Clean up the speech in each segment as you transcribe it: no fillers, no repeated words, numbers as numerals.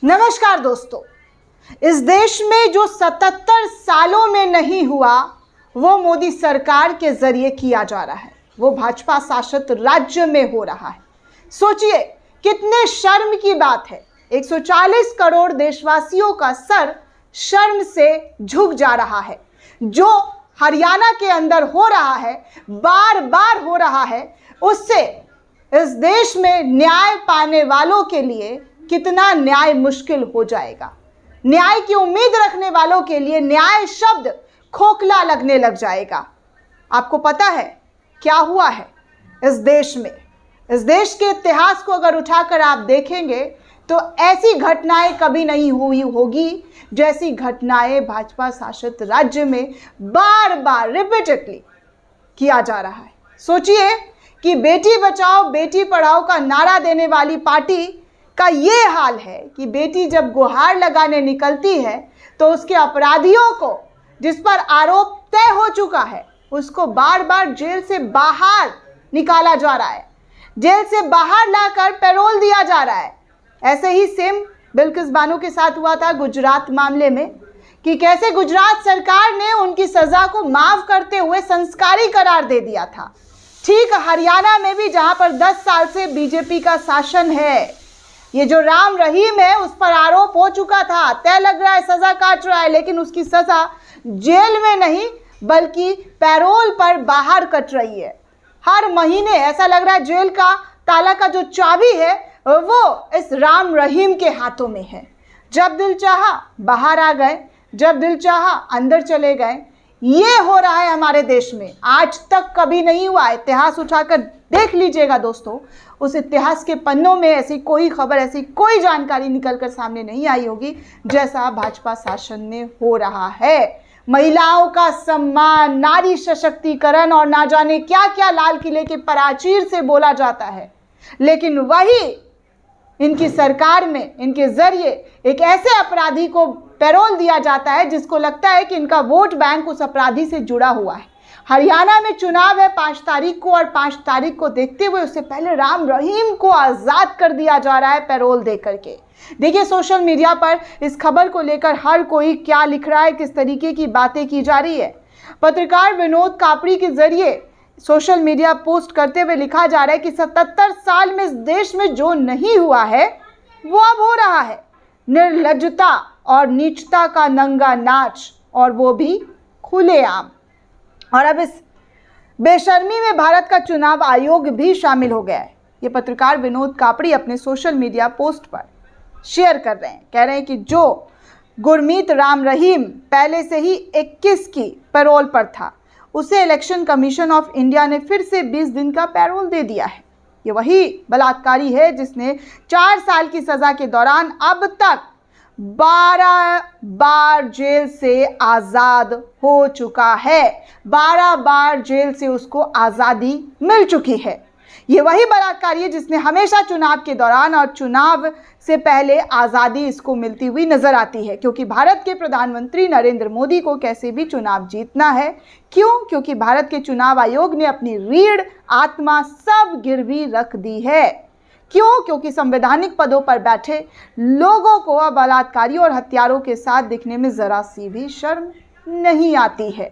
नमस्कार दोस्तों, इस देश में जो 77 सालों में नहीं हुआ वो मोदी सरकार के जरिए किया जा रहा है, वो भाजपा शासित राज्य में हो रहा है। सोचिए कितने शर्म की बात है। 140 करोड़ देशवासियों का सर शर्म से झुक जा रहा है। जो हरियाणा के अंदर हो रहा है, बार बार हो रहा है, उससे इस देश में न्याय पाने वालों के लिए कितना न्याय मुश्किल हो जाएगा। न्याय की उम्मीद रखने वालों के लिए न्याय शब्द खोखला लगने लग जाएगा। आपको पता है क्या हुआ है इस देश में? इस देश के इतिहास को अगर उठाकर आप देखेंगे तो ऐसी घटनाएं कभी नहीं हुई होगी जैसी घटनाएं भाजपा शासित राज्य में बार बार रिपीटेडली किया जा रहा है। सोचिए कि बेटी बचाओ बेटी पढ़ाओ का नारा देने वाली पार्टी का ये हाल है कि बेटी जब गुहार लगाने निकलती है तो उसके अपराधियों को, जिस पर आरोप तय हो चुका है, उसको बार बार जेल से बाहर निकाला जा रहा है, जेल से बाहर लाकर पैरोल दिया जा रहा है। ऐसे ही सेम बिल्किस बानो के साथ हुआ था गुजरात मामले में कि कैसे गुजरात सरकार ने उनकी सजा को माफ करते हुए संस्कारी करार दे दिया था। ठीक हरियाणा में भी, जहां पर 10 साल से बीजेपी का शासन है, ये जो राम रहीम है उस पर आरोप हो चुका था, तय लग रहा है, सजा काट रहा है, लेकिन उसकी सजा जेल में नहीं बल्कि पैरोल पर बाहर कट रही है। हर महीने ऐसा लग रहा है जेल का ताला का जो चाबी है वो इस राम रहीम के हाथों में है। जब दिल चाहा बाहर आ गए, जब दिल चाहा अंदर चले गए। ये हो रहा है हमारे देश में, आज तक कभी नहीं हुआ। इतिहास उठाकर देख लीजिएगा दोस्तों, उस इतिहास के पन्नों में ऐसी कोई खबर, ऐसी कोई जानकारी निकलकर सामने नहीं आई होगी जैसा भाजपा शासन में हो रहा है। महिलाओं का सम्मान, नारी सशक्तिकरण और ना जाने क्या क्या लाल किले के प्राचीर से बोला जाता है, लेकिन वही इनकी सरकार में इनके जरिए एक ऐसे अपराधी को पैरोल दिया जाता है जिसको लगता है कि इनका वोट बैंक उस अपराधी से जुड़ा हुआ है। हरियाणा में चुनाव है 5 तारीख को, और 5 तारीख को देखते हुए उससे पहले राम रहीम को आज़ाद कर दिया जा रहा है पैरोल दे करके। देखिए सोशल मीडिया पर इस खबर को लेकर हर कोई क्या लिख रहा है, किस तरीके की बातें की जा रही है। पत्रकार विनोद कापड़ी के जरिए सोशल मीडिया पोस्ट करते हुए लिखा जा रहा है कि 77 साल में इस देश में जो नहीं हुआ है वो अब हो रहा है। निर्लज्जता और नीचता का नंगा नाच, और वो भी खुलेआम। और अब इस बेशर्मी में भारत का चुनाव आयोग भी शामिल हो गया है। ये पत्रकार विनोद कापड़ी अपने सोशल मीडिया पोस्ट पर शेयर कर रहे हैं, कह रहे हैं कि जो गुरमीत राम रहीम पहले से ही 21 की पैरोल पर था, उसे इलेक्शन कमीशन ऑफ इंडिया ने फिर से 20 दिन का पैरोल दे दिया है। ये वही बलात्कारी है जिसने 4 साल की सजा के दौरान अब तक 12 बार जेल से आज़ाद हो चुका है। 12 बार जेल से उसको आज़ादी मिल चुकी है। ये वही बलात्कारी है जिसने हमेशा चुनाव के दौरान और चुनाव से पहले आज़ादी इसको मिलती हुई नजर आती है, क्योंकि भारत के प्रधानमंत्री नरेंद्र मोदी को कैसे भी चुनाव जीतना है। क्यों? क्योंकि भारत के चुनाव आयोग ने अपनी रीढ़, आत्मा सब गिरवी रख दी है। क्यों? क्योंकि संवैधानिक पदों पर बैठे लोगों को अब बलात्कारियों और हत्यारों के साथ दिखने में जरा सी भी शर्म नहीं आती है।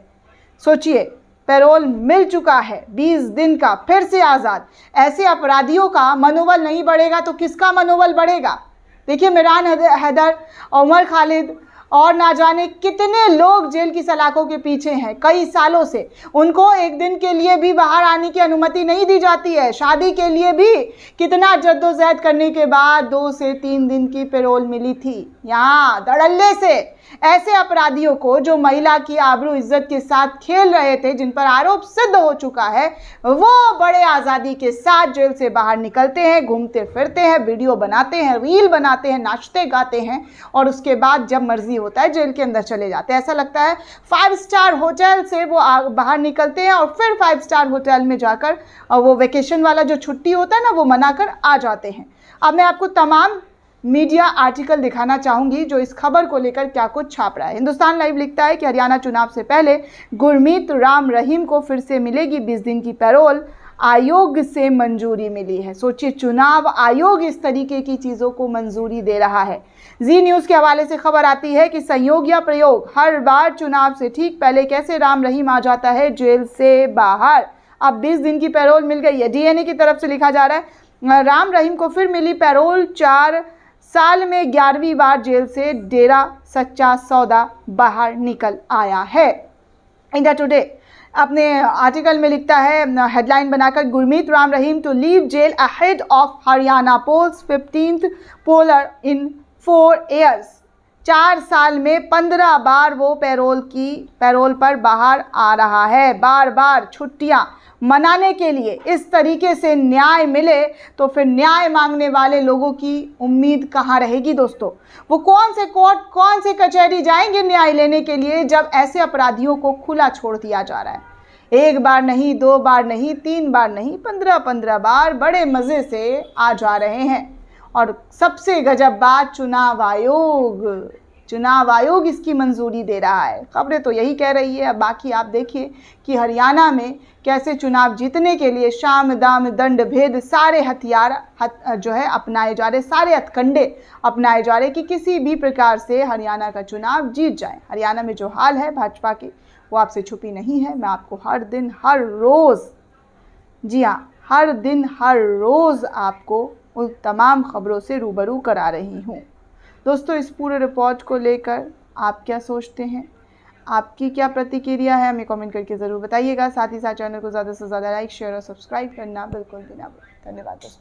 सोचिए, पैरोल मिल चुका है 20 दिन का, फिर से आज़ाद। ऐसे अपराधियों का मनोबल नहीं बढ़ेगा तो किसका मनोबल बढ़ेगा? देखिए मिरान हैदर, उमर खालिद और ना जाने कितने लोग जेल की सलाखों के पीछे हैं कई सालों से। उनको एक दिन के लिए भी बाहर आने की अनुमति नहीं दी जाती है। शादी के लिए भी कितना जद्दोजहद करने के बाद 2 से 3 दिन की पैरोल मिली थी। यहाँ धड़ल्ले से ऐसे अपराधियों को जो महिला की आबरू इज्जत के साथ खेल रहे थे, जिन पर आरोप सिद्ध हो चुका है, वो बड़े आज़ादी के साथ जेल से बाहर निकलते हैं, घूमते फिरते हैं, वीडियो बनाते हैं, रील बनाते हैं, नाचते गाते हैं, और उसके बाद जब मर्जी होता है जेल के अंदर चले जाते हैं। ऐसा लगता है 5 स्टार होटल से वो बाहर निकलते हैं और फिर 5 स्टार होटल में जाकर वो वेकेशन वाला जो छुट्टी होता है ना, वो मनाकर आ जाते हैं। अब मैं आपको तमाम मीडिया आर्टिकल दिखाना चाहूंगी जो इस खबर को लेकर क्या कुछ छाप रहा है। हिंदुस्तान लाइव लिखता है कि हरियाणा चुनाव से पहले गुरमीत राम रहीम को फिर से मिलेगी 20 दिन की पैरोल। आयोग से मंजूरी मिली है। सोचिए, चुनाव आयोग इस तरीके की चीज़ों को मंजूरी दे रहा है। जी न्यूज़ के हवाले से खबर आती है कि संयोग या प्रयोग, हर बार चुनाव से ठीक पहले कैसे राम रहीम आ जाता है जेल से बाहर। अब 20 दिन की पैरोल मिल गई है। डीएनए की तरफ से लिखा जा रहा है, राम रहीम को फिर मिली पैरोल। 4 साल में 11वीं बार जेल से डेरा सच्चा सौदा बाहर निकल आया है। इंडिया टुडे अपने आर्टिकल में लिखता है हेडलाइन बनाकर, Gurmeet Ram Rahim to leave jail ahead of Haryana polls 15th parole in 4 years। 4 साल में 15 बार वो पैरोल पर बाहर आ रहा है। बार बार छुट्टियां मनाने के लिए इस तरीके से न्याय मिले तो फिर न्याय मांगने वाले लोगों की उम्मीद कहाँ रहेगी दोस्तों? वो कौन से कोर्ट, कौन से कचहरी जाएंगे न्याय लेने के लिए जब ऐसे अपराधियों को खुला छोड़ दिया जा रहा है। 1 बार नहीं, 2 बार नहीं, 3 बार नहीं, 15-15 बार बड़े मज़े से आ जा रहे हैं। और सबसे गजब बात, चुनाव आयोग इसकी मंजूरी दे रहा है। खबरें तो यही कह रही है। अब बाकी आप देखिए कि हरियाणा में कैसे चुनाव जीतने के लिए शाम दाम दंड भेद सारे हथियार जो है अपनाए जा रहे, सारे हथकंडे अपनाए जा रहे कि किसी भी प्रकार से हरियाणा का चुनाव जीत जाए। हरियाणा में जो हाल है भाजपा की, वो आपसे छुपी नहीं है। मैं आपको हर दिन हर रोज़, जी हाँ, हर दिन हर रोज़ आपको उन तमाम खबरों से रूबरू करा रही हूँ। दोस्तों, इस पूरे रिपोर्ट को लेकर आप क्या सोचते हैं? आपकी क्या प्रतिक्रिया है? हमें कमेंट करके ज़रूर बताइएगा। साथ ही साथ चैनल को ज़्यादा से ज़्यादा लाइक, शेयर और सब्सक्राइब करना बिल्कुल भी ना भूलें। धन्यवाद दोस्तों।